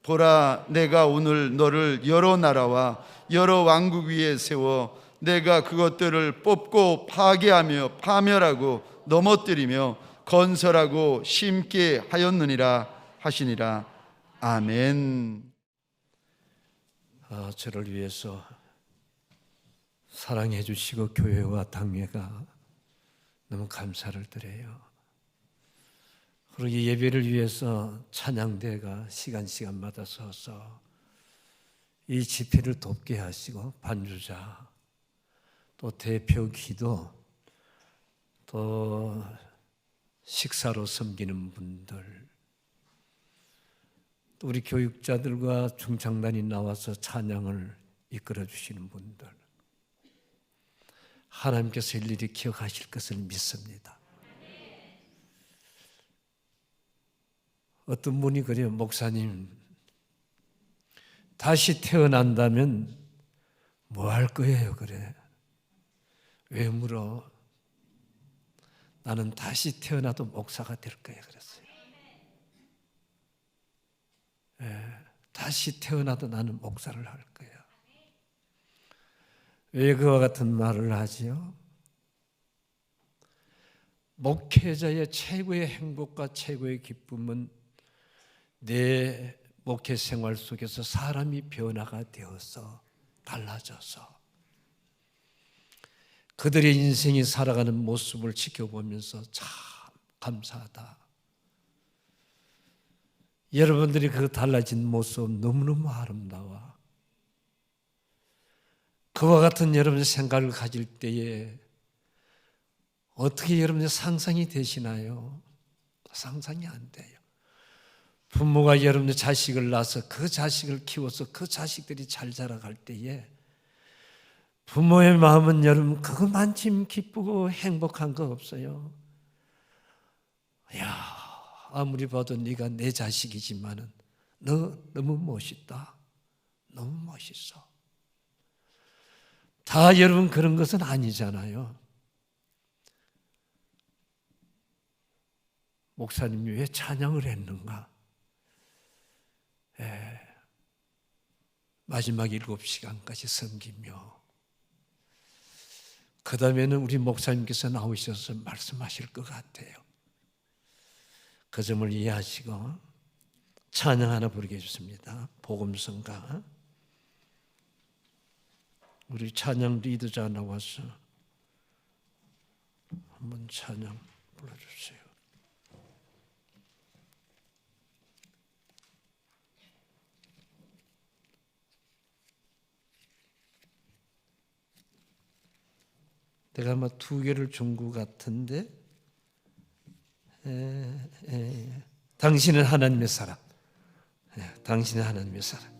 보라, 내가 오늘 너를 여러 나라와 여러 왕국 위에 세워 내가 그것들을 뽑고 파괴하며 파멸하고 넘어뜨리며 건설하고 심게 하였느니라 하시니라. 아멘. 저를 위해서 사랑해 주시고 교회와 당회가 너무 감사를 드려요. 그리고 이 예배를 위해서 찬양대가 시간마다 서서 이 집회를 돕게 하시고 반주자, 또 대표 기도, 또 식사로 섬기는 분들, 또 우리 교육자들과 중창단이 나와서 찬양을 이끌어 주시는 분들, 하나님께서 일일이 기억하실 것을 믿습니다. 어떤 분이 그래요. 목사님, 다시 태어난다면 뭐 할 거예요? 그래. 왜 물어? 나는 다시 태어나도 목사가 될 거예요. 그랬어요. 다시 태어나도 나는 목사를 할 거야. 왜 그와 같은 말을 하지요? 목회자의 최고의 행복과 최고의 기쁨은 내 목회 생활 속에서 사람이 변화가 되어서 달라져서 그들의 인생이 살아가는 모습을 지켜보면서 참 감사하다. 여러분들이 그 달라진 모습 너무너무 아름다워. 그와 같은 여러분의 생각을 가질 때에 어떻게 여러분의 상상이 되시나요? 상상이 안 돼요. 부모가 여러분의 자식을 낳아서 그 자식을 키워서 그 자식들이 잘 자라갈 때에 부모의 마음은 여러분 그것만큼 기쁘고 행복한 거 없어요. 야, 아무리 봐도 네가 내 자식이지만은 너 너무 멋있다. 너무 멋있어. 다 여러분 그런 것은 아니잖아요. 목사님이 왜 찬양을 했는가? 마지막 7시간까지 섬기며 그 다음에는 우리 목사님께서 나오셔서 말씀하실 것 같아요. 그 점을 이해하시고 찬양 하나 부르게 해주십니다. 복음성가. 우리 찬양 리더자 나와서 한번 찬양 불러주세요. 내가 아마 2개를 준 것 같은데 당신은 하나님의 사람. 당신은 하나님의 사람.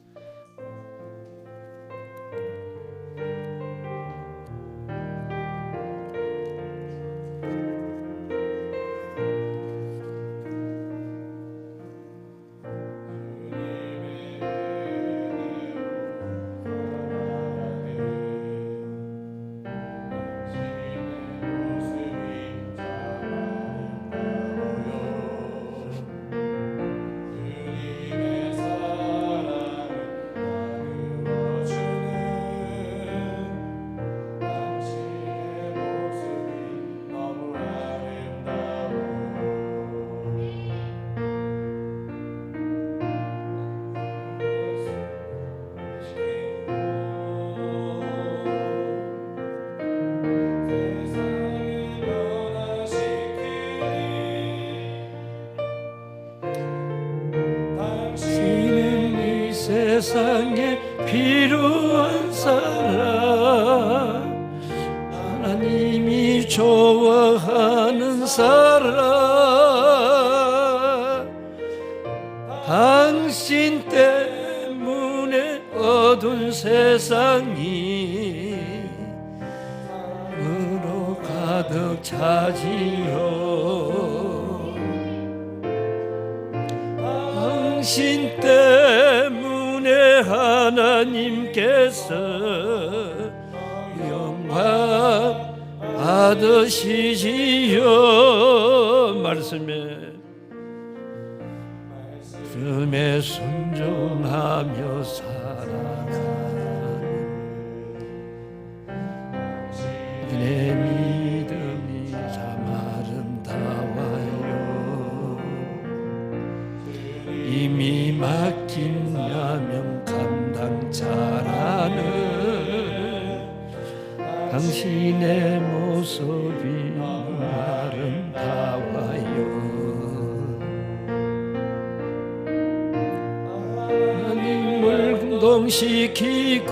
세상에 필요한 사람, 하나님이 좋아하는 사람, 당신 때문에 어두운 세상이 으로 가득 차지요. 당신 때문에 하나님께서 영광 받으시지요. 말씀에 믿음에 순종하며 살아가는 내 믿음이 참 아름다워요. 이미 맡긴 나면 감당 잘하는 당신의 모습이 아름다워요. 하나님을 감동시키고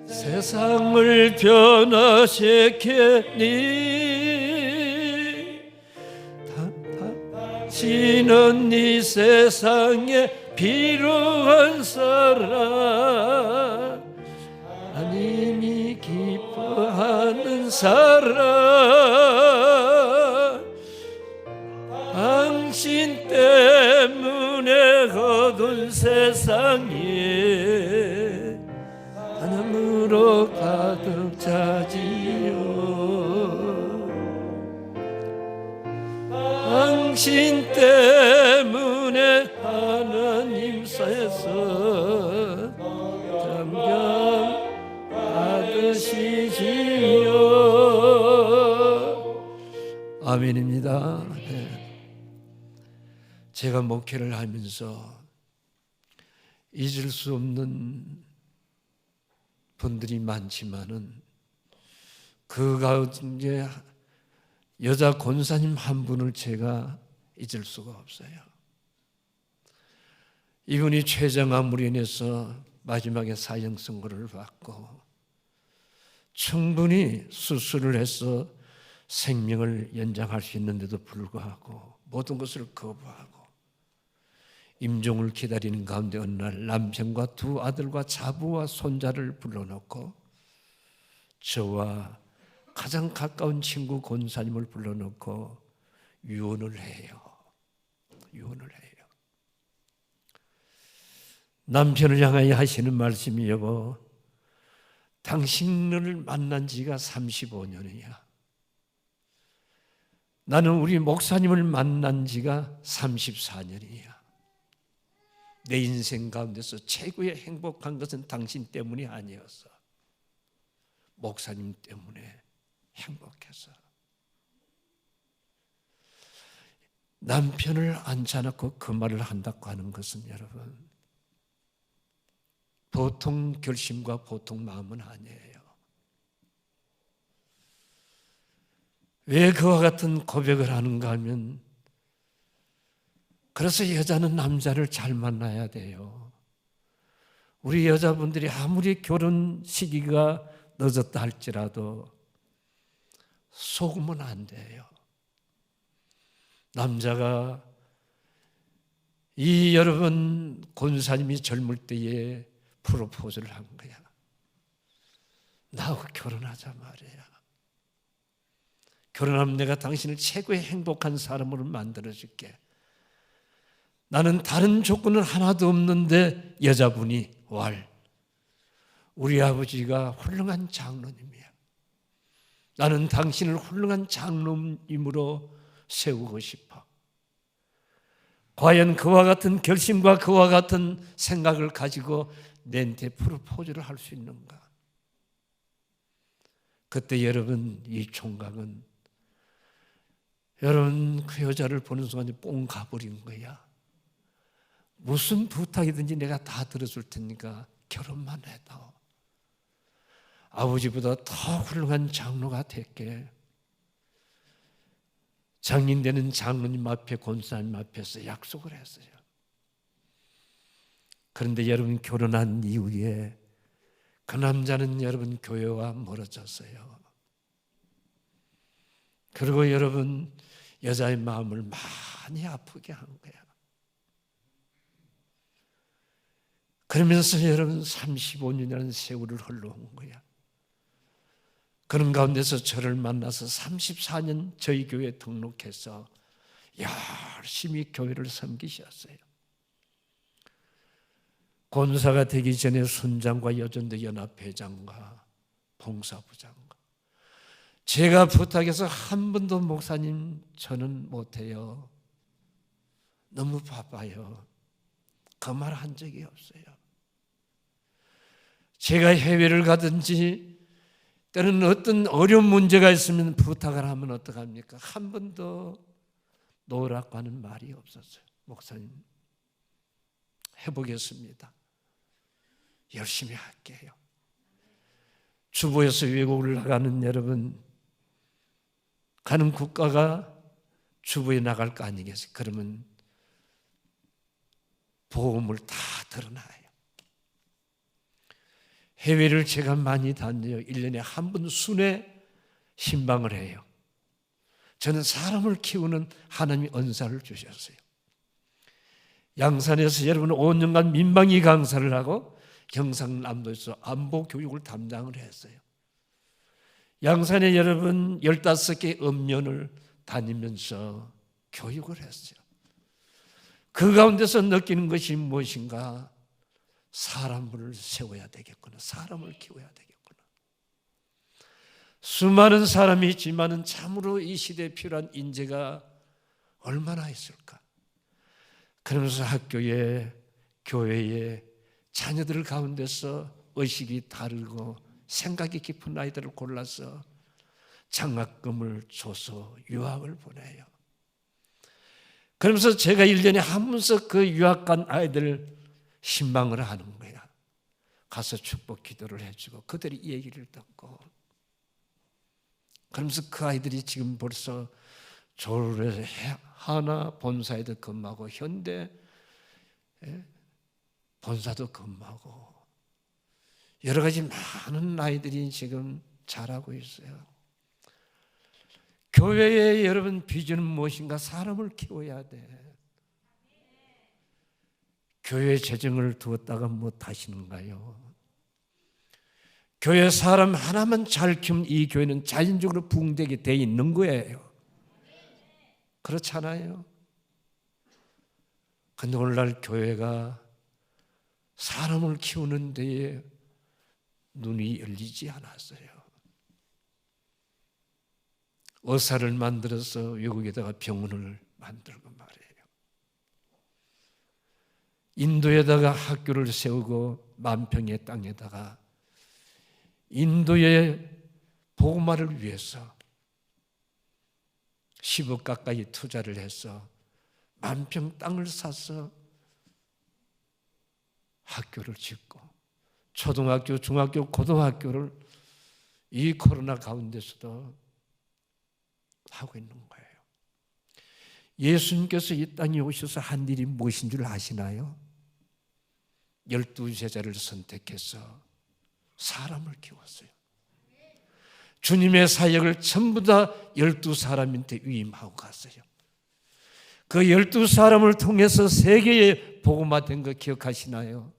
세상을 변화시키니 당신은 이 세상에 필요한 사람, 하나님이 기뻐하는 사람, 당신 때문에 어두운 세상에 하나님으로 가득 차지요. 당신 때문에 하나님 세상 점점 받으시지요. 아멘입니다. 네. 제가 목회를 하면서 잊을 수 없는 분들이 많지만은 그 가운데 여자 권사님 한 분을 제가 잊을 수가 없어요. 이분이 췌장암으로 인해서 마지막에 사형 선고를 받고 충분히 수술을 해서 생명을 연장할 수 있는데도 불구하고 모든 것을 거부하고 임종을 기다리는 가운데 어느 날 남편과 두 아들과 자부와 손자를 불러놓고 저와 가장 가까운 친구 권사님을 불러놓고 유언을 해요. 남편을 향하여 하시는 말씀이 여보, 당신을 만난 지가 35년이야. 나는 우리 목사님을 만난 지가 34년이야. 내 인생 가운데서 최고의 행복한 것은 당신 때문이 아니었어. 목사님 때문에 행복해서. 남편을 앉혀놓고 그 말을 한다고 하는 것은 여러분 보통 결심과 보통 마음은 아니에요. 왜 그와 같은 고백을 하는가 하면 그래서 여자는 남자를 잘 만나야 돼요. 우리 여자분들이 아무리 결혼 시기가 늦었다 할지라도 속으면 안 돼요. 남자가 이 여러분 권사님이 젊을 때에 프로포즈를 한 거야. 나하고 결혼하자 말이야. 결혼하면 내가 당신을 최고의 행복한 사람으로 만들어줄게. 나는 다른 조건은 하나도 없는데 여자분이 우리 아버지가 훌륭한 장로님이야. 나는 당신을 훌륭한 장로님으로 세우고 싶어. 과연 그와 같은 결심과 그와 같은 생각을 가지고 내한테 프로포즈를 할 수 있는가? 그때 여러분 이 총각은 여러분 그 여자를 보는 순간에 뽕 가버린 거야. 무슨 부탁이든지 내가 다 들어줄 테니까 결혼만 해도 아버지보다 더 훌륭한 장로가 될게. 장인되는 장로님 앞에 권사님 앞에서 약속을 했어요. 그런데 여러분 결혼한 이후에 그 남자는 여러분 교회와 멀어졌어요. 그리고 여러분 여자의 마음을 많이 아프게 한 거야. 그러면서 여러분 35년이라는 세월을 흘러온 거야. 그런 가운데서 저를 만나서 34년 저희 교회에 등록해서 열심히 교회를 섬기셨어요. 권사가 되기 전에 순장과 여전도 연합회장과 봉사부장과 제가 부탁해서 한 번도 목사님 저는 못해요. 너무 바빠요. 그 말 한 적이 없어요. 제가 해외를 가든지 때로는 어떤 어려운 문제가 있으면 부탁을 하면 어떡합니까? 한 번도 놓으라고 하는 말이 없었어요. 목사님 해보겠습니다. 열심히 할게요. 주보에서 외국을 나가는 여러분, 가는 국가가 주보에 나갈 거 아니겠어요? 그러면 보험을 다 드러나요. 해외를 제가 많이 다녀요. 1년에 한 번 순회 신방을 해요. 저는 사람을 키우는 하나님의 은사를 주셨어요. 양산에서 여러분 5년간 민방위 강사를 하고 경상남도에서 안보 교육을 담당을 했어요. 양산에 여러분 15개 읍면을 다니면서 교육을 했어요. 그 가운데서 느끼는 것이 무엇인가? 사람을 세워야 되겠구나. 사람을 키워야 되겠구나. 수많은 사람이 있지만은 참으로 이 시대에 필요한 인재가 얼마나 있을까? 그러면서 학교에, 교회에 자녀들 가운데서 의식이 다르고 생각이 깊은 아이들을 골라서 장학금을 줘서 유학을 보내요. 그러면서 제가 1년에 한 번씩 그 유학 간 아이들 신방을 하는 거야. 가서 축복 기도를 해주고 그들이 얘기를 듣고, 그러면서 그 아이들이 지금 벌써 졸업해서 하나 본사에도 근무하고 현대 본사도 근무하고 여러 가지 많은 아이들이 지금 자라고 있어요. 교회의 여러분 비전은 무엇인가? 사람을 키워야 돼. 교회 재정을 두었다가 못하시는가요? 교회 사람 하나만 잘 키우면 이 교회는 자연적으로 부흥되게 돼 있는 거예요. 그렇잖아요. 근데 오늘날 교회가 사람을 키우는 데에 눈이 열리지 않았어요. 의사를 만들어서 외국에다가 병원을 만들고 말이에요. 인도에다가 학교를 세우고 만평의 땅에다가 인도의 복음화를 위해서 10억 가까이 투자를 해서 만평 땅을 사서 학교를 짓고 초등학교, 중학교, 고등학교를 이 코로나 가운데서도 하고 있는 거예요. 예수님께서 이 땅에 오셔서 한 일이 무엇인 줄 아시나요? 12제자를 선택해서 사람을 키웠어요. 주님의 사역을 전부 다 12사람한테 위임하고 갔어요. 그 12사람을 통해서 세계에 복음화된 거 기억하시나요?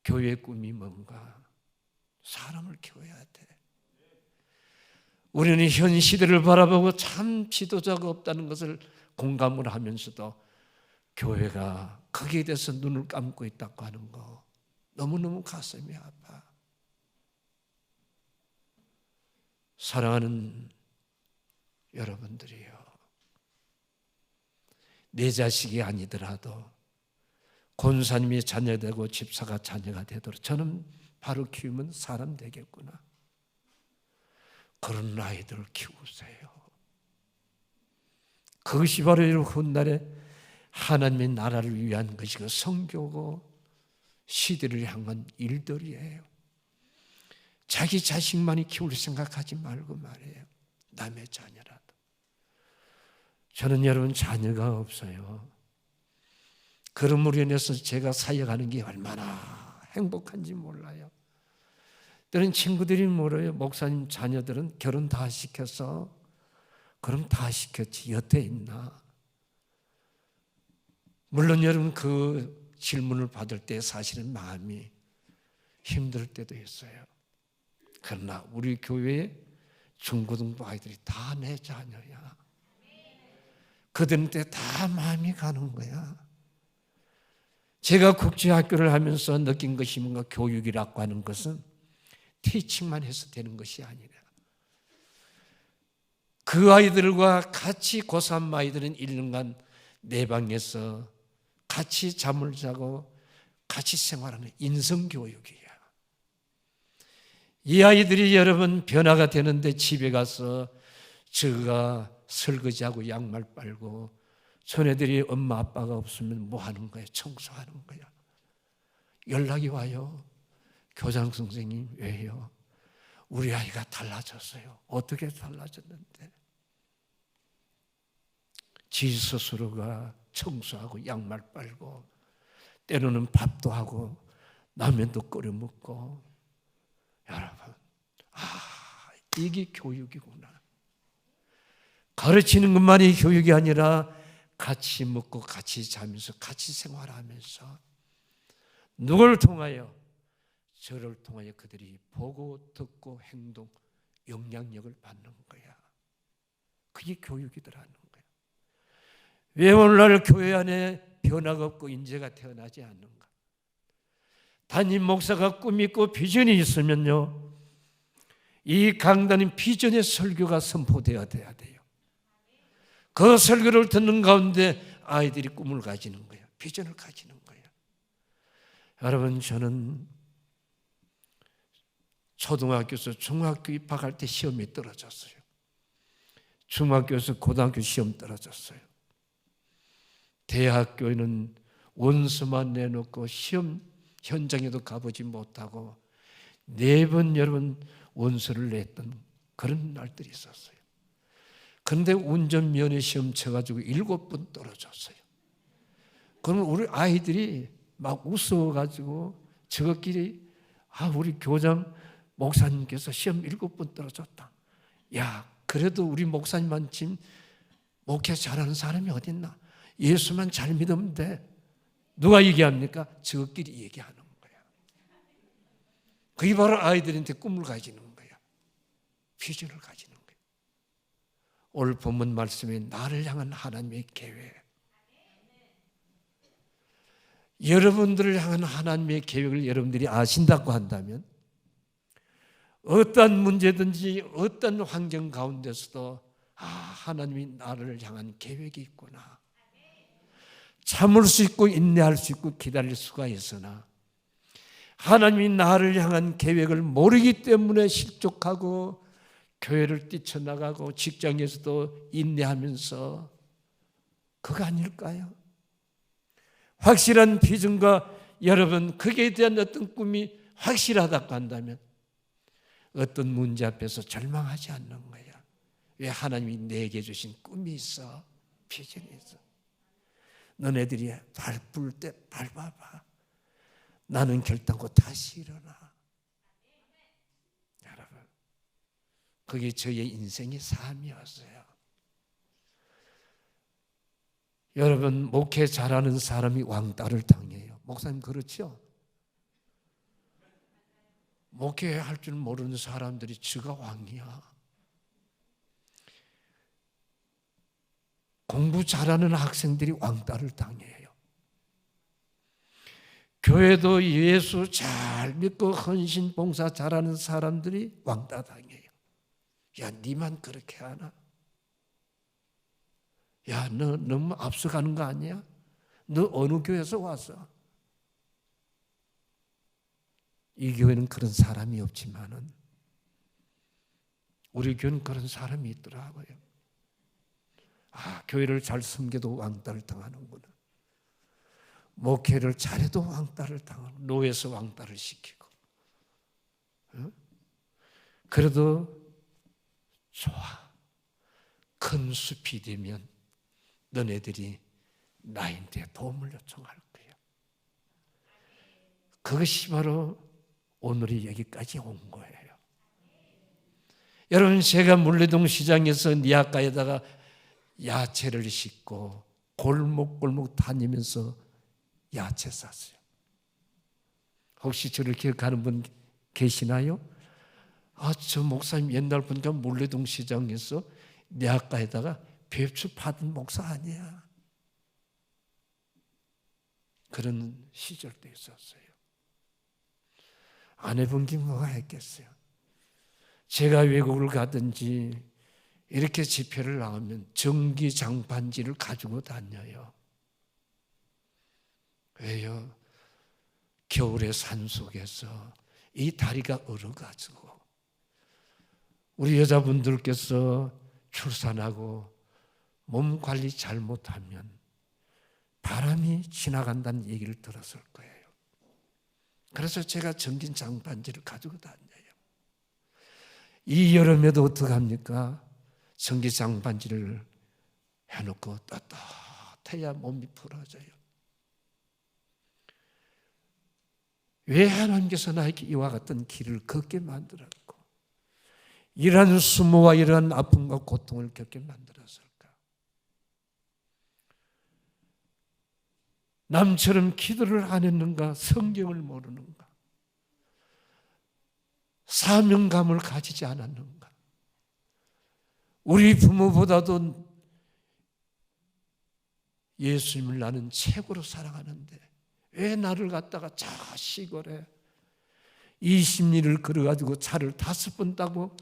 교회의 꿈이 뭔가? 사람을 키워야 돼. 우리는 현 시대를 바라보고 참 지도자가 없다는 것을 공감을 하면서도 교회가 거기에 대해서 눈을 감고 있다고 하는 거 너무너무 가슴이 아파. 사랑하는 여러분들이요, 내 자식이 아니더라도 권사님이 자녀되고 집사가 자녀가 되도록 저는 바로 키우면 사람 되겠구나. 그런 아이들을 키우세요. 그것이 바로 훗날에 하나님의 나라를 위한 것이고 성교고 시대를 향한 일들이에요. 자기 자식만이 키울 생각하지 말고 말이에요. 남의 자녀라도. 저는 여러분 자녀가 없어요. 그러므로 인해서 제가 사역하는 게 얼마나 행복한지 몰라요. 때는 친구들이 물어요. 목사님 자녀들은 결혼 다 시켰어? 그럼 다 시켰지. 여태 있나? 물론 여러분 그 질문을 받을 때 사실은 마음이 힘들 때도 있어요. 그러나 우리 교회에 중고등부 아이들이 다 내 자녀야. 그들한테 다 마음이 가는 거야. 제가 국제학교를 하면서 느낀 것이 뭔가 교육이라고 하는 것은 티칭만 해서 되는 것이 아니라 그 아이들과 같이 고3 아이들은 1년간 내 방에서 같이 잠을 자고 같이 생활하는 인성교육이야. 이 아이들이 여러분 변화가 되는데 집에 가서 저가 설거지하고 양말 빨고 손애들이 엄마 아빠가 없으면 뭐 하는 거야? 청소하는 거야. 연락이 와요. 교장 선생님 왜요? 우리 아이가 달라졌어요. 어떻게 달라졌는데? 지 스스로가 청소하고 양말 빨고 때로는 밥도 하고 라면도 끓여 먹고. 여러분, 이게 교육이구나. 가르치는 것만이 교육이 아니라 같이 먹고 같이 자면서 같이 생활하면서 누구를 통하여? 저를 통하여 그들이 보고 듣고 행동, 영향력을 받는 거야. 그게 교육이더라는 거야. 왜 오늘날 교회 안에 변화가 없고 인재가 태어나지 않는가? 담임 목사가 꿈이 있고 비전이 있으면요, 이 강단인 비전의 설교가 선포되어야 돼요. 그 설교를 듣는 가운데 아이들이 꿈을 가지는 거예요. 비전을 가지는 거예요. 여러분, 저는 초등학교에서 중학교 입학할 때 시험에 떨어졌어요. 중학교에서 고등학교 시험 떨어졌어요. 대학교에는 원서만 내놓고 시험 현장에도 가보지 못하고 4번 여러분 원서를 냈던 그런 날들이 있었어요. 그런데 운전면허 시험 쳐가지고 7번 떨어졌어요. 그럼 우리 아이들이 막 웃어가지고 저것끼리 우리 교장 목사님께서 시험 7번 떨어졌다. 야, 그래도 우리 목사님만 지금 목회 잘하는 사람이 어딨나? 예수만 잘 믿으면 돼. 누가 얘기합니까? 저끼리 얘기하는 거야. 그게 바로 아이들한테 꿈을 가지는 거야. 비전을 가지는 거야. 오늘 본문 말씀에 나를 향한 하나님의 계획. 여러분들을 향한 하나님의 계획을 여러분들이 아신다고 한다면 어떤 문제든지 어떤 환경 가운데서도 하나님이 나를 향한 계획이 있구나. 참을 수 있고 인내할 수 있고 기다릴 수가 있으나 하나님이 나를 향한 계획을 모르기 때문에 실족하고 교회를 뛰쳐나가고 직장에서도 인내하면서 그거 아닐까요? 확실한 비전과 여러분 거기에 대한 어떤 꿈이 확실하다고 한다면 어떤 문제 앞에서 절망하지 않는 거야. 왜? 하나님이 내게 주신 꿈이 있어. 비전이 있어. 너네들이 밟을 때 밟아봐. 나는 결단코 다시 일어나. 여러분, 그게 저의 인생의 삶이었어요. 여러분, 목회 잘하는 사람이 왕따를 당해요. 목사님 그렇죠? 목회할 줄 모르는 사람들이 지가 왕이야. 공부 잘하는 학생들이 왕따를 당해요. 교회도 예수 잘 믿고 헌신 봉사 잘하는 사람들이 왕따 당해요. 야, 니만 그렇게 하나? 야, 너 너무 앞서가는 거 아니야? 너 어느 교회에서 왔어? 이 교회는 그런 사람이 없지만은 우리 교회는 그런 사람이 있더라고요. 교회를 잘 섬겨도 왕따를 당하는구나. 목회를 잘해도 왕따를 당하는, 노예에서 왕따를 시키고. 그래도 좋아. 큰 숲이 되면 너네들이 나한테 도움을 요청할 거야. 그것이 바로 오늘이 여기까지 온 거예요. 여러분, 제가 물레동 시장에서 니아가에다가 야채를 싣고 골목골목 다니면서 야채 샀어요. 혹시 저를 기억하는 분 계시나요? 저 목사님 옛날 보니까 물레동 시장에서 니아가에다가 배추 파던 목사 아니야. 그런 시절도 있었어요. 안 해본 게 뭐가 있겠어요. 제가 외국을 가든지 이렇게 집회를 나가면 전기 장판지를 가지고 다녀요. 왜요? 겨울의 산속에서 이 다리가 얼어가지고 우리 여자분들께서 출산하고 몸 관리 잘못하면 바람이 지나간다는 얘기를 들었을 거예요. 그래서 제가 전기 장판지를 가지고 다녀요. 이 여름에도 어떡합니까? 전기 장판지를 해놓고 따뜻해야 몸이 풀어져요. 왜 하나님께서 나에게 이와 같은 길을 걷게 만들었고 이러한 수모와 이러한 아픔과 고통을 겪게 만들었을까? 남처럼 기도를 안 했는가? 성경을 모르는가? 사명감을 가지지 않았는가? 우리 부모보다도 예수님을 나는 최고로 사랑하는데 왜 나를 갖다가 저 시골에 이 심리를 걸어가지고 차를 5번 타고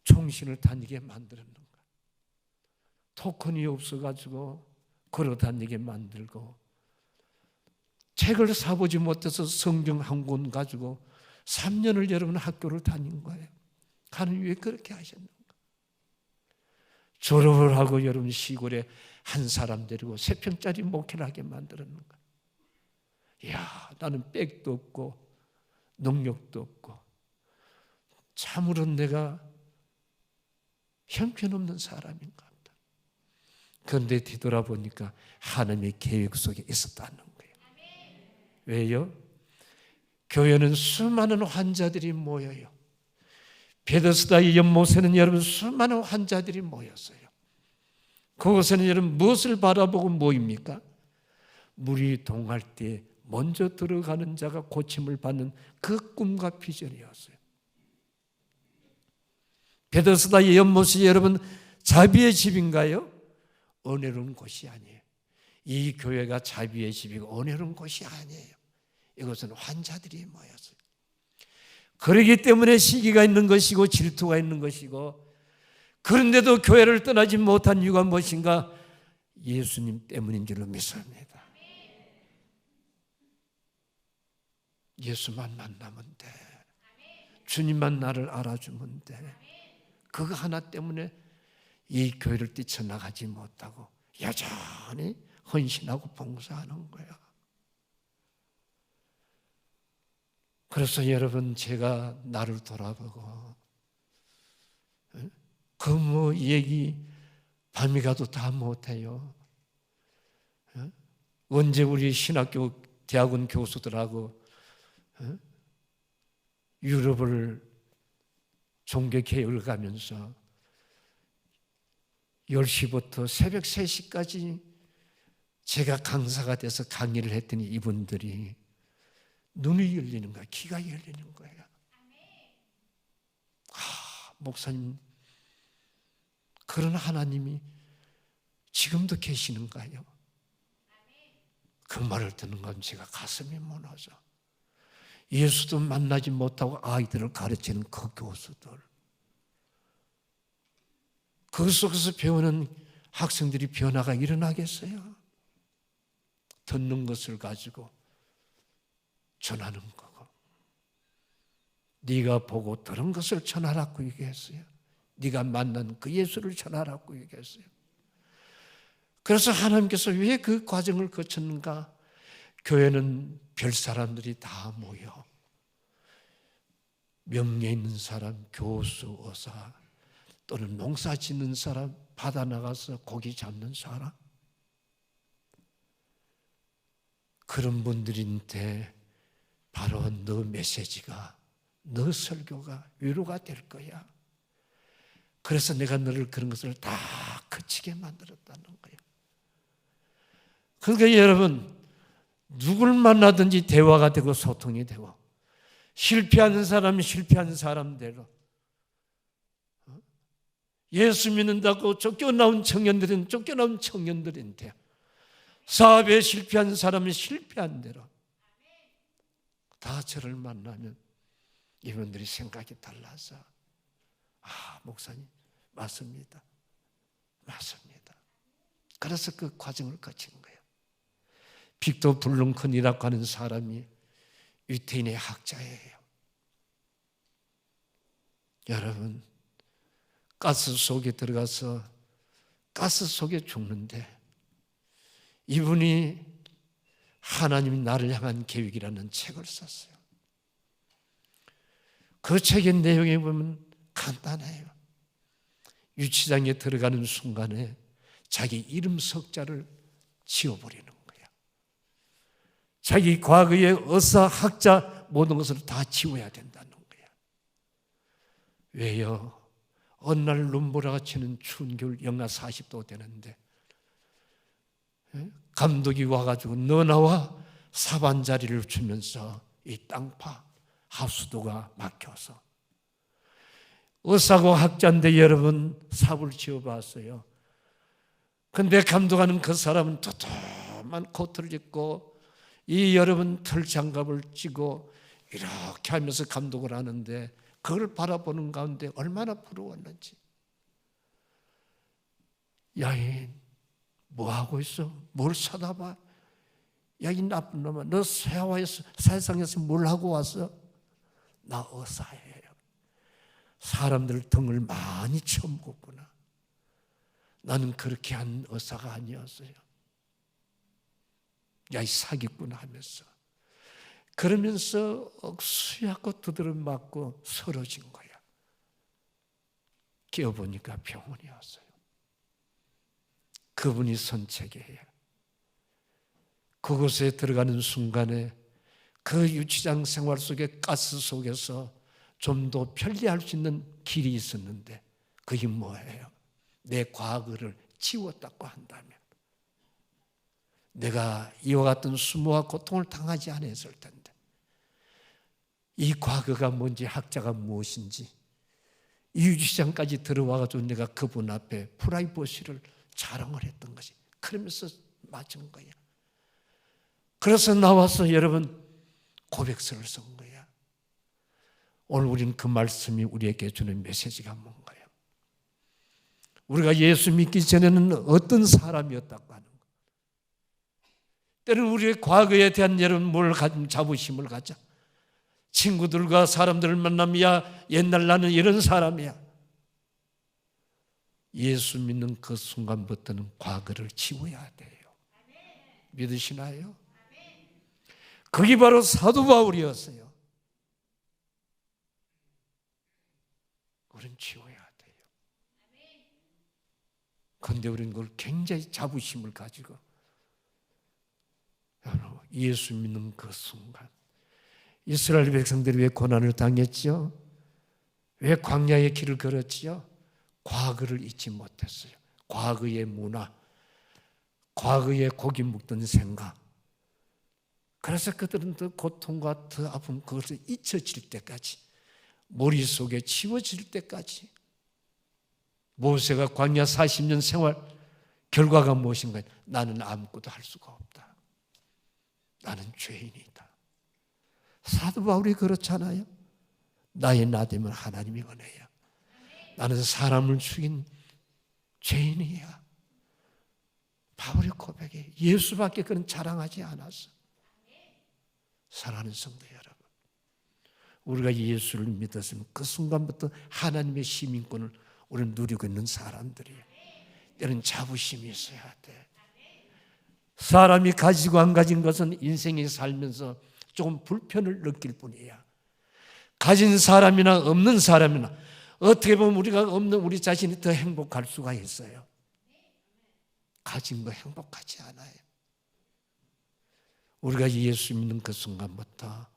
총신을 다니게 만들었는가? 토큰이 없어가지고 걸어 다니게 만들고 책을 사보지 못해서 성경 한 권 가지고 3년을 여러분 학교를 다닌 거예요. 하나님 왜 그렇게 하셨는가? 졸업을 하고 여러분 시골에 한 사람 데리고 3평짜리 목회를 하게 만들었는가? 이야, 나는 백도 없고 능력도 없고 참으로 내가 형편없는 사람인가 보다. 그런데 뒤돌아보니까 하나님의 계획 속에 있었다는 거예요. 왜요? 교회는 수많은 환자들이 모여요. 베데스다의 연못에는 여러분 수많은 환자들이 모였어요. 그곳에는 여러분 무엇을 바라보고 모입니까? 물이 동할 때 먼저 들어가는 자가 고침을 받는 그 꿈과 비전이었어요. 베데스다의 연못이 여러분 자비의 집인가요? 은혜로운 곳이 아니에요. 이 교회가 자비의 집이고 은혜로운 곳이 아니에요. 이것은 환자들이 모였어요. 그러기 때문에 시기가 있는 것이고 질투가 있는 것이고 그런데도 교회를 떠나지 못한 이유가 무엇인가? 예수님 때문인 줄로 믿습니다. 예수만 만나면 돼. 주님만 나를 알아주면 돼. 그거 하나 때문에 이 교회를 뛰쳐나가지 못하고 여전히 헌신하고 봉사하는 거야. 그래서 여러분 제가 나를 돌아보고 그 뭐 얘기 밤이 가도 다 못해요. 언제 우리 신학교 대학원 교수들하고 유럽을 종교개혁을 가면서 10시부터 새벽 3시까지 제가 강사가 돼서 강의를 했더니 이분들이 눈이 열리는 거야. 귀가 열리는 거예요. 목사님, 그런 하나님이 지금도 계시는가요? 그 말을 듣는 건 제가 가슴이 무너져. 예수도 만나지 못하고 아이들을 가르치는 그 교수들, 그 속에서 배우는 학생들이 변화가 일어나겠어요? 듣는 것을 가지고 전하는 거고, 네가 보고 들은 것을 전하라고 얘기했어요. 네가 만난 그 예수를 전하라고 얘기했어요. 그래서 하나님께서 왜 그 과정을 거쳤는가? 교회는 별 사람들이 다 모여. 명예 있는 사람, 교수, 의사, 또는 농사 짓는 사람, 바다 나가서 고기 잡는 사람, 그런 분들인데 바로 너 메시지가, 너 설교가 위로가 될 거야. 그래서 내가 너를 그런 것을 다 거치게 만들었다는 거예요. 그러니까 여러분, 누굴 만나든지 대화가 되고 소통이 되고, 실패하는 사람이 실패하는 사람대로, 예수 믿는다고 쫓겨나온 청년들은 쫓겨나온 청년들인데, 사업에 실패한 사람은 실패한 대로 다 저를 만나면 이분들이 생각이 달라서, 목사님 맞습니다. 맞습니다. 그래서 그 과정을 거친 거예요. 빅터 블룸컨이라고 하는 사람이 유태인의 학자예요. 여러분, 가스 속에 들어가서 가스 속에 죽는데 이분이 하나님이 나를 향한 계획이라는 책을 썼어요. 그 책의 내용에 보면 간단해요. 유치장에 들어가는 순간에 자기 이름 석자를 지워버리는 거야. 자기 과거의 의사, 학자 모든 것을 다 지워야 된다는 거야. 왜요? 어느 날 눈보라가 치는 추운 겨울 영하 40도 되는데 감독이 와가지고 너 나와 사반자리를 주면서 이 땅파 하수도가 막혀서 의사고 학자인데 여러분 삽을 지어봤어요. 근데 감독하는 그 사람은 도톰한 코트를 입고 이 여러분 털장갑을 찌고 이렇게 하면서 감독을 하는데 그걸 바라보는 가운데 얼마나 부러웠는지. 야인 뭐하고 있어? 뭘 쳐다봐? 야, 이 나쁜 놈아, 너 세상에서 뭘 하고 왔어? 나 의사예요. 사람들 등을 많이 쳐먹었구나. 나는 그렇게 한 의사가 아니었어요. 야, 이 사기꾼 하면서. 그러면서 억수야고 두드려 맞고 쓰러진 거야. 깨어보니까 병원이었어요. 그분이 선책이에요. 그곳에 들어가는 순간에 그 유치장 생활 속에 가스 속에서 좀 더 편리할 수 있는 길이 있었는데 그게 뭐예요? 내 과거를 지웠다고 한다면 내가 이와 같은 수모와 고통을 당하지 않았을 텐데 이 과거가 뭔지 학자가 무엇인지 이 유치장까지 들어와가지고 내가 그분 앞에 프라이버시를 자랑을 했던 것이 그러면서 맞은 거야. 그래서 나와서 여러분 고백서를 쓴 거야. 오늘 우리는 그 말씀이 우리에게 주는 메시지가 뭔가요? 우리가 예수 믿기 전에는 어떤 사람이었다고 하는 거예요. 때로는 우리의 과거에 대한 여러분 뭘 가진 자부심을 가져. 친구들과 사람들을 만나면 야 옛날 나는 이런 사람이야. 예수 믿는 그 순간부터는 과거를 지워야 돼요. 믿으시나요? 그게 바로 사도 바울이었어요. 우리는 지워야 돼요. 그런데 우리는 그걸 굉장히 자부심을 가지고 예수 믿는 그 순간 이스라엘 백성들이 왜 고난을 당했죠? 왜 광야의 길을 걸었지요? 과거를 잊지 못했어요. 과거의 문화, 과거의 고기 묵던 생각. 그래서 그들은 더 고통과 더 아픔 그것을 잊혀질 때까지 머릿속에 지워질 때까지 모세가 광야 40년 생활 결과가 무엇인가? 나는 아무것도 할 수가 없다. 나는 죄인이다. 사도 바울이 그렇잖아요. 나의 나됨은 하나님의 은혜야. 나는 사람을 죽인 죄인이야. 바울의 고백에 예수밖에 그는 자랑하지 않았어. 사랑하는 성도 여러분, 우리가 예수를 믿었으면 그 순간부터 하나님의 시민권을 우리는 누리고 있는 사람들이에요. 때는 자부심이 있어야 돼. 사람이 가지고 안 가진 것은 인생에 살면서 조금 불편을 느낄 뿐이야. 가진 사람이나 없는 사람이나 어떻게 보면 우리가 없는 우리 자신이 더 행복할 수가 있어요. 가진 거 행복하지 않아요. 우리가 예수 믿는 그 순간부터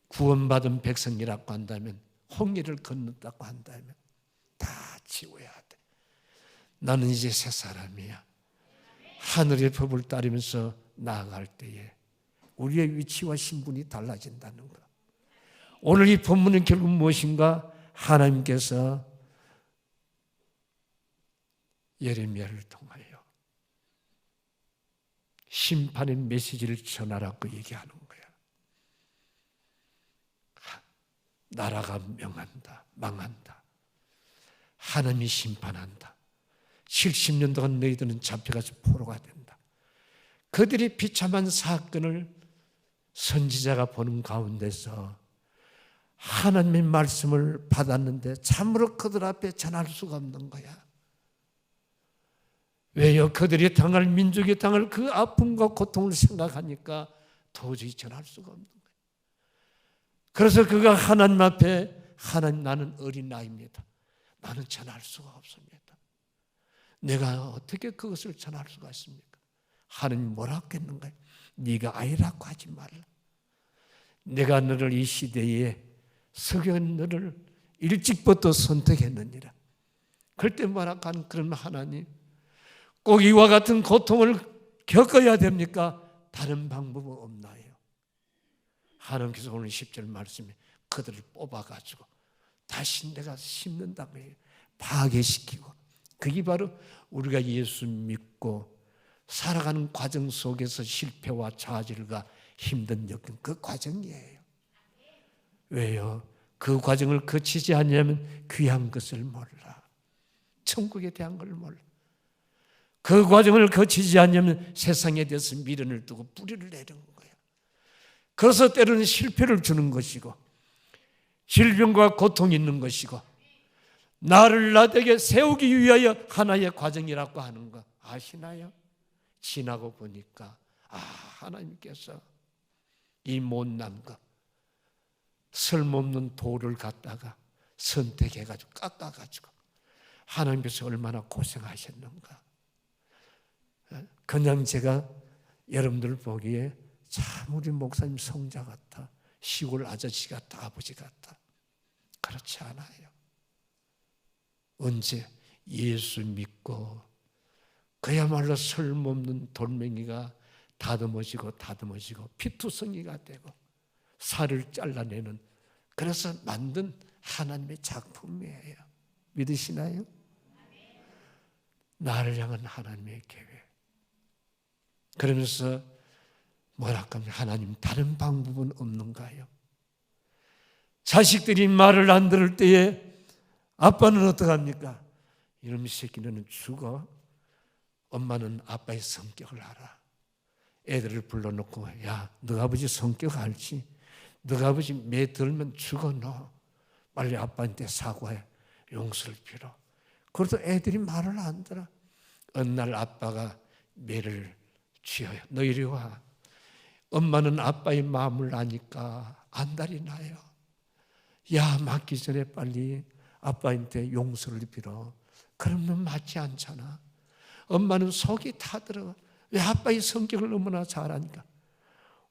구원받은 백성이라고 한다면 홍해를 건넜다고 한다면 다 지워야 돼. 나는 이제 새 사람이야. 하늘의 법을 따르면서 나아갈 때에 우리의 위치와 신분이 달라진다는 것. 오늘 이 본문은 결국 무엇인가? 하나님께서 예레미야를 통하여 심판의 메시지를 전하라고 얘기하는 거야. 나라가 명한다, 망한다. 하나님이 심판한다. 70년 동안 너희들은 잡혀가서 포로가 된다. 그들이 비참한 사건을 선지자가 보는 가운데서 하나님의 말씀을 받았는데 참으로 그들 앞에 전할 수가 없는 거야. 왜요? 그들이 당할, 민족이 당할 그 아픔과 고통을 생각하니까 도저히 전할 수가 없는 거예요. 그래서 그가 하나님 앞에, 하나님, 나는 어린아이입니다. 나는 전할 수가 없습니다. 내가 어떻게 그것을 전할 수가 있습니까? 하나님 뭐라 했겠는가요? 네가 아이라고 하지 말라. 내가 너를 이 시대에 석연 너를 일찍부터 선택했느니라. 그럴 뭐라 하는 그런 하나님, 꼭 이와 같은 고통을 겪어야 됩니까? 다른 방법은 없나요? 하나님께서 오늘 10절 말씀에 그들을 뽑아가지고 다시 내가 심는다며 파괴시키고, 그게 바로 우리가 예수 믿고 살아가는 과정 속에서 실패와 좌절과 힘든 역경, 그 과정이에요. 왜요? 그 과정을 거치지 않으면 귀한 것을 몰라. 천국에 대한 걸 몰라. 그 과정을 거치지 않으면 세상에 대해서 미련을 두고 뿌리를 내리는 거예요. 그래서 때로는 실패를 주는 것이고 질병과 고통이 있는 것이고 나를 나되게 세우기 위하여 하나의 과정이라고 하는 거 아시나요? 지나고 보니까 하나님께서 이 못난 거, 쓸모없는 돌을 갖다가 선택해가지고 깎아가지고 하나님께서 얼마나 고생하셨는가. 그냥 제가 여러분들 보기에 참 우리 목사님 성자 같아, 시골 아저씨 같아, 아버지 같아. 그렇지 않아요. 언제 예수 믿고 그야말로 쓸모없는 돌멩이가 다듬어지고 피투성이가 되고 살을 잘라내는, 그래서 만든 하나님의 작품이에요. 믿으시나요? 나를 향한 하나님의 계획. 그러면서 뭐랄까, 하나님 다른 방법은 없는가요? 자식들이 말을 안 들을 때에 아빠는 어떡합니까? 이놈의 새끼는 죽어. 엄마는 아빠의 성격을 알아. 애들을 불러놓고, 야, 너 아버지 성격 알지? 너 아버지 매 들면 죽어 너. 빨리 아빠한테 사과해. 용서를 빌어. 그래도 애들이 말을 안 들어. 어느 날 아빠가 매를 쥐어요. 너 이리 와. 엄마는 아빠의 마음을 아니까 안달이 나요. 야, 맞기 전에 빨리 아빠한테 용서를 빌어. 그러면 맞지 않잖아. 엄마는 속이 타들어. 왜? 아빠의 성격을 너무나 잘 아니까.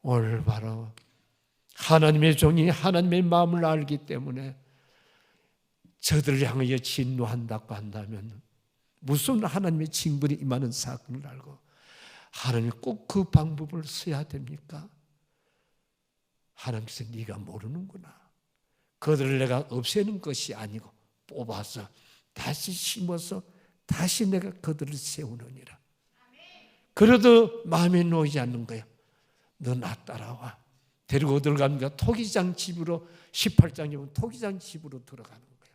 올바로 하나님의 종이 하나님의 마음을 알기 때문에 저들을 향하여 진노한다고 한다면 무슨 하나님의 징벌이 임하는 사건을 알고 하나님이 꼭 그 방법을 써야 됩니까? 하나님께서 네가 모르는구나. 그들을 내가 없애는 것이 아니고 뽑아서 다시 심어서 다시 내가 그들을 세우느니라. 그래도 마음에 놓이지 않는 거야. 너 나 따라와. 데리고 들어갑니까? 토기장 집으로, 18장이면 토기장 집으로 들어가는 거야.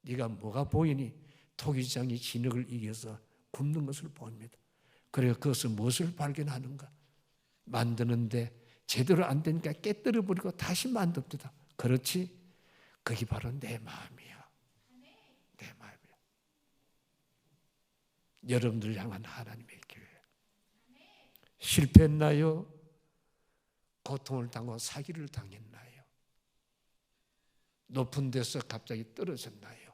네가 뭐가 보이니? 토기장이 진흙을 이겨서 굽는 것을 봅니다. 그래서 그것은 무엇을 발견하는가? 만드는데 제대로 안 되니까 깨뜨려 버리고 다시 만듭니다. 그렇지? 그게 바로 내 마음이야. 내 마음이야. 여러분들 향한 하나님의 기회. 실패했나요? 고통을 당하고 사기를 당했나요? 높은 데서 갑자기 떨어졌나요?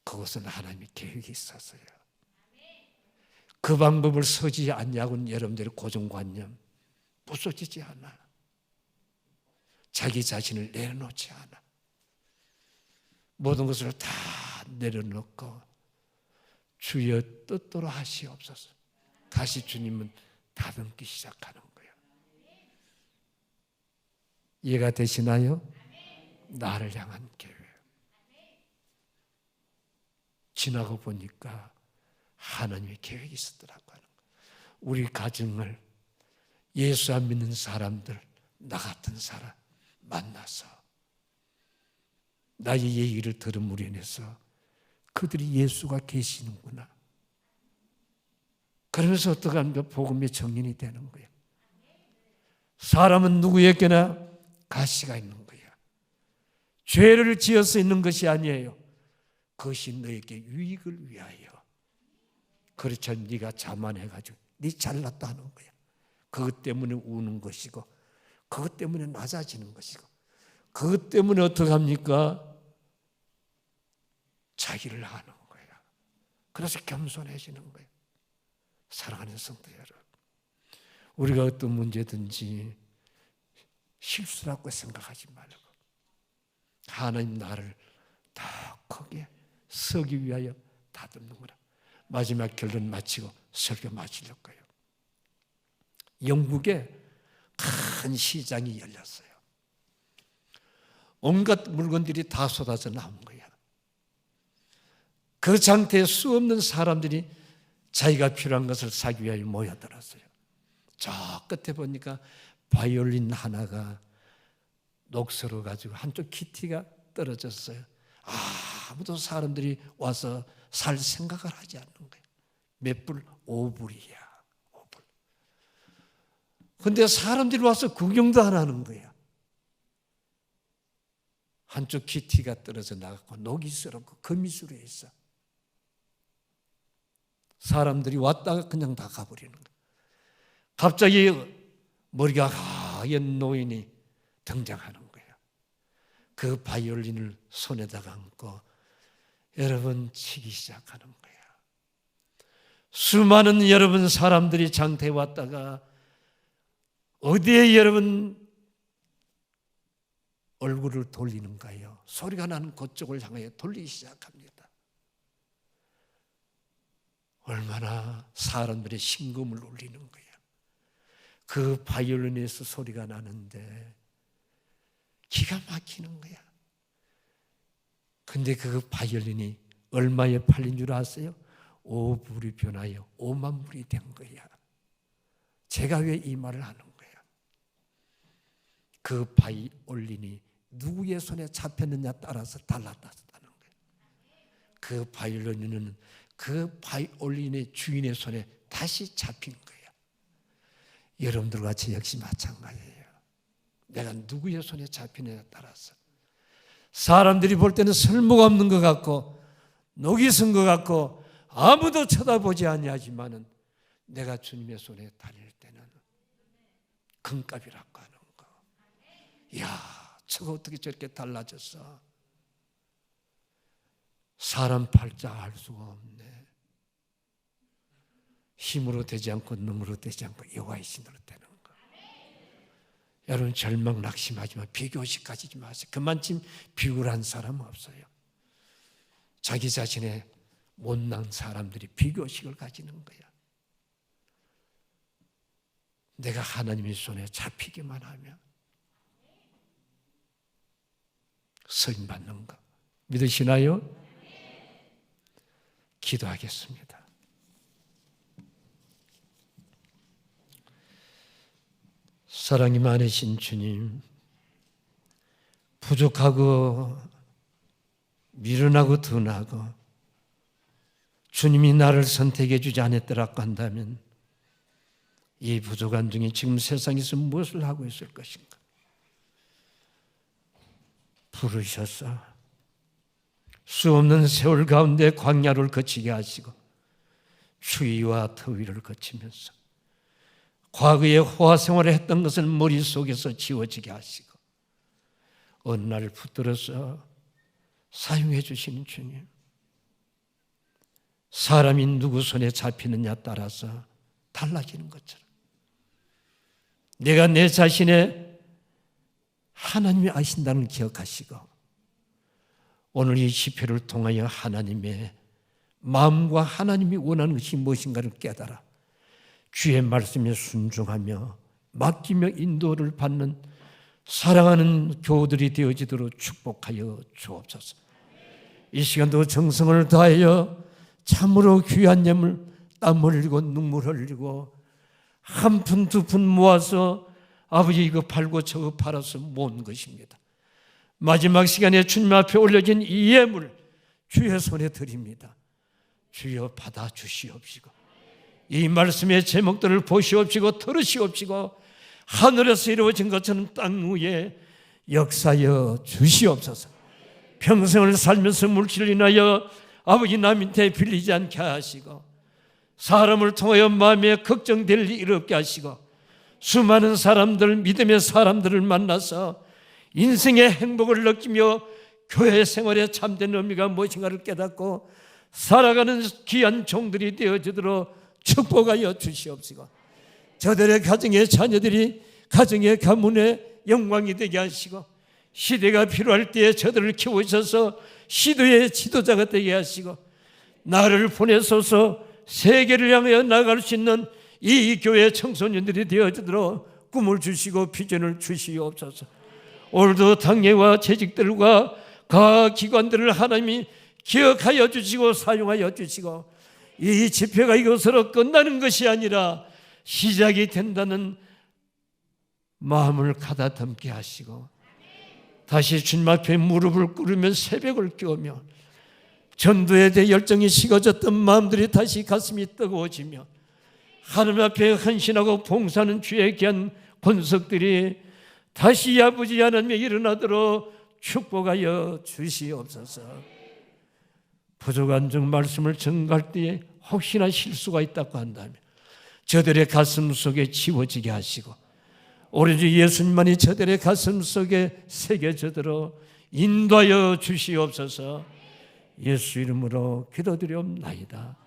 그것은 하나님의 계획이 있었어요. 그 방법을 서지 않냐고는 여러분들의 고정관념 부서지지 않아. 자기 자신을 내려놓지 않아. 모든 것을 다 내려놓고 주여 뜻대로 하시옵소서. 다시 주님은 다듬기 시작하는 거예요. 이해가 되시나요? 나를 향한 계획. 지나고 보니까 하나님의 계획이 있었더라고 하는 거예요. 우리 가정을, 예수 안 믿는 사람들, 나 같은 사람 만나서 나의 얘기를 들음으로 인해서 그들이 예수가 계시는구나. 그러면서 어떻게 하면 복음의 정인이 되는 거예요. 사람은 누구에게나 가시가 있는 거야. 죄를 지어서 있는 것이 아니에요. 그것이 너에게 유익을 위하여. 그렇죠. 네가 자만해가지고 네 잘났다 하는 거야. 그것 때문에 우는 것이고, 그것 때문에 낮아지는 것이고, 그것 때문에 어떻게 합니까? 자기를 하는 거야. 그래서 겸손해지는 거예요. 사랑하는 성도 여러분, 우리가 어떤 문제든지 실수라고 생각하지 말고 하나님 나를 더 크게 서기 위하여 다듬는구나. 마지막 결론 마치고 설교 마치려고 해요. 영국에 큰 시장이 열렸어요. 온갖 물건들이 다 쏟아져 나온 거야. 그 상태에 수 없는 사람들이 자기가 필요한 것을 사기 위하여 모여들었어요. 저 끝에 보니까 바이올린 하나가 녹슬어가지고 한쪽 키티가 떨어졌어요. 아무도 사람들이 와서 살 생각을 하지 않는 거예요. 몇 불? 5불이야. 5불. 근데 사람들이 와서 구경도 안 하는 거야. 한쪽 키티가 떨어져 나갔고 녹이 슬었고 금이 슬어 있어. 사람들이 왔다가 그냥 다 가버리는 거야. 갑자기 머리가 하얀 노인이 등장하는 거예요. 그 바이올린을 손에다가 안고 여러분 치기 시작하는 거예요. 수많은 여러분 사람들이 장터에 왔다가 어디에 여러분 얼굴을 돌리는가요? 소리가 나는 그쪽을 향해 돌리기 시작합니다. 얼마나 사람들의 심금을 울리는 거예요. 그 바이올린에서 소리가 나는데 기가 막히는 거야. 근데 그 바이올린이 얼마에 팔린 줄 아세요? 5불이 변하여 5만 불이 된 거야. 제가 왜 이 말을 하는 거야? 그 바이올린이 누구의 손에 잡혔느냐 따라서 달라졌다는 거예요. 그 바이올린은 그 바이올린의 주인의 손에 다시 잡힌 거예요. 여러분들과 저 역시 마찬가지예요. 내가 누구의 손에 잡히느냐에 따라서 사람들이 볼 때는 쓸모가 없는 것 같고 녹이 쓴 것 같고 아무도 쳐다보지 아니하지만은 내가 주님의 손에 달릴 때는 금값이라고 하는 거. 이야, 저거 어떻게 저렇게 달라졌어? 사람 팔자 알 수가 없네. 힘으로 되지 않고 능으로 되지 않고 여호와의 신으로 되는 거. 여러분 절망 낙심하지만 비교식 가지지 마세요. 그만큼 비굴한 사람은 없어요. 자기 자신의 못난 사람들이 비교식을 가지는 거야. 내가 하나님의 손에 잡히기만 하면 쓰임 받는 거 믿으시나요? 기도하겠습니다. 사랑이 많으신 주님, 부족하고 미련하고 둔하고 주님이 나를 선택해 주지 않았더라고 한다면 이 부족한 중에 지금 세상에서 무엇을 하고 있을 것인가? 부르셔서 수 없는 세월 가운데 광야를 거치게 하시고 추위와 더위를 거치면서 과거에 호화 생활을 했던 것을 머릿속에서 지워지게 하시고 어느 날 붙들어서 사용해 주시는 주님, 사람이 누구 손에 잡히느냐 따라서 달라지는 것처럼 내가 내 자신의 하나님이 아신다는 기억하시고 오늘 이 집회를 통하여 하나님의 마음과 하나님이 원하는 것이 무엇인가를 깨달아 주의 말씀에 순종하며 맡기며 인도를 받는 사랑하는 교우들이 되어지도록 축복하여 주옵소서. 이 시간도 정성을 다하여 참으로 귀한 예물 땀 흘리고 눈물 흘리고 한 푼 두 푼 모아서 아버지 이거 팔고 저거 팔아서 모은 것입니다. 마지막 시간에 주님 앞에 올려진 이 예물 주의 손에 드립니다. 주여 받아주시옵시고 이 말씀의 제목들을 보시옵시고 들으시옵시고 하늘에서 이루어진 것처럼 땅 위에 역사여 주시옵소서. 평생을 살면서 물질을 인하여 아버지 남한테 빌리지 않게 하시고 사람을 통하여 마음에 걱정될 일 없게 하시고 수많은 사람들, 믿음의 사람들을 만나서 인생의 행복을 느끼며 교회 생활의 참된 의미가 무엇인가를 깨닫고 살아가는 귀한 종들이 되어지도록 축복하여 주시옵시고 저들의 가정의 자녀들이 가정의 가문의 영광이 되게 하시고 시대가 필요할 때에 저들을 키우셔서 시대의 지도자가 되게 하시고 나를 보내소서 세계를 향하여 나아갈 수 있는 이 교회 청소년들이 되어지도록 꿈을 주시고 비전을 주시옵소서. 오늘도 당회와 재직들과 각 기관들을 하나님이 기억하여 주시고 사용하여 주시고 이 집회가 이것으로 끝나는 것이 아니라 시작이 된다는 마음을 가다듬게 하시고 다시 주님 앞에 무릎을 꿇으며 새벽을 깨우며 전도에 대해 열정이 식어졌던 마음들이 다시 가슴이 뜨거워지며 하나님 앞에 헌신하고 봉사하는 주의 귀한 권속들이 다시 아버지 하나님의 일어나도록 축복하여 주시옵소서. 부족한 중 말씀을 전갈 때에 혹시나 실수가 있다고 한다면 저들의 가슴 속에 지워지게 하시고 오로지 예수님만이 저들의 가슴 속에 새겨지도록 인도하여 주시옵소서. 예수 이름으로 기도드리옵나이다.